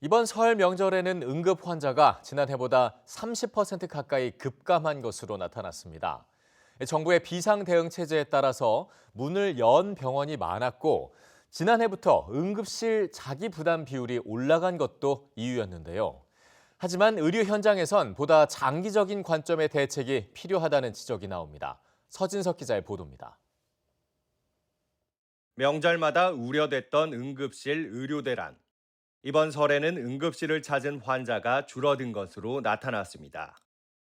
이번 설 명절에는 응급 환자가 지난해보다 30% 가까이 급감한 것으로 나타났습니다. 정부의 비상 대응 체제에 따라서 문을 연 병원이 많았고 지난해부터 응급실 자기 부담 비율이 올라간 것도 이유였는데요. 하지만 의료 현장에선 보다 장기적인 관점의 대책이 필요하다는 지적이 나옵니다. 서진석 기자의 보도입니다. 명절마다 우려됐던 응급실 의료 대란. 이번 설에는 응급실을 찾은 환자가 줄어든 것으로 나타났습니다.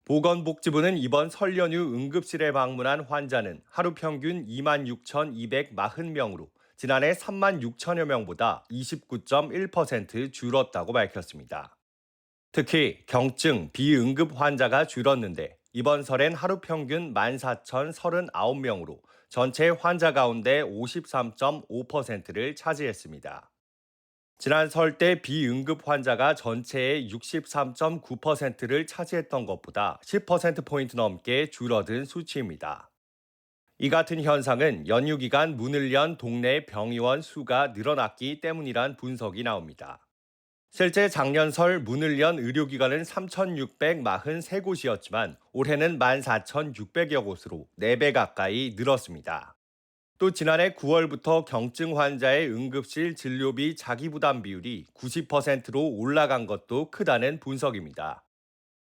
보건복지부는 이번 설 연휴 응급실에 방문한 환자는 하루 평균 26,240명으로 지난해 3만 6천여 명보다 29.1% 줄었다고 밝혔습니다. 특히 경증, 비응급 환자가 줄었는데 이번 설엔 하루 평균 14,039명으로 전체 환자 가운데 53.5%를 차지했습니다. 지난 설 때 비응급 환자가 전체의 63.9%를 차지했던 것보다 10%포인트 넘게 줄어든 수치입니다. 이 같은 현상은 연휴 기간 문을 연 동네 병의원 수가 늘어났기 때문이란 분석이 나옵니다. 실제 작년 설 문을 연 의료기관은 3,643곳이었지만 올해는 14,600여 곳으로 4배 가까이 늘었습니다. 또 지난해 9월부터 경증 환자의 응급실 진료비 자기부담 비율이 90%로 올라간 것도 크다는 분석입니다.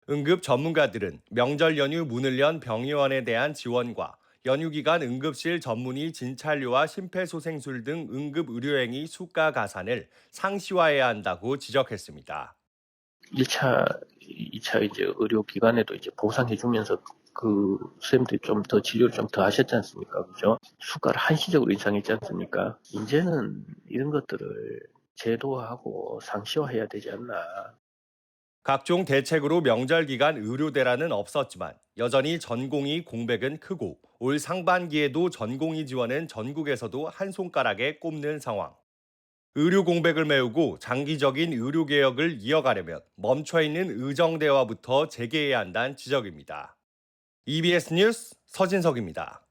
응급 전문가들은 명절 연휴 문을 연 병의원에 대한 지원과 연휴 기간 응급실 전문의 진찰료와 심폐소생술 등 응급 의료행위 수가 가산을 상시화해야 한다고 지적했습니다. 1차, 2차 이제 의료기관에도 이제 보상해주면서 그 선생님들이 좀 더 진료를 좀 더 하셨지 않습니까? 그죠? 수가를 한시적으로 인상했지 않습니까? 이제는 이런 것들을 제도화하고 상시화해야 되지 않나. 각종 대책으로 명절 기간 의료 대란은 없었지만 여전히 전공의 공백은 크고 올 상반기에도 전공의 지원은 전국에서도 한 손가락에 꼽는 상황. 의료 공백을 메우고 장기적인 의료 개혁을 이어가려면 멈춰있는 의정 대화부터 재개해야 한다는 지적입니다. EBS 뉴스 서진석입니다.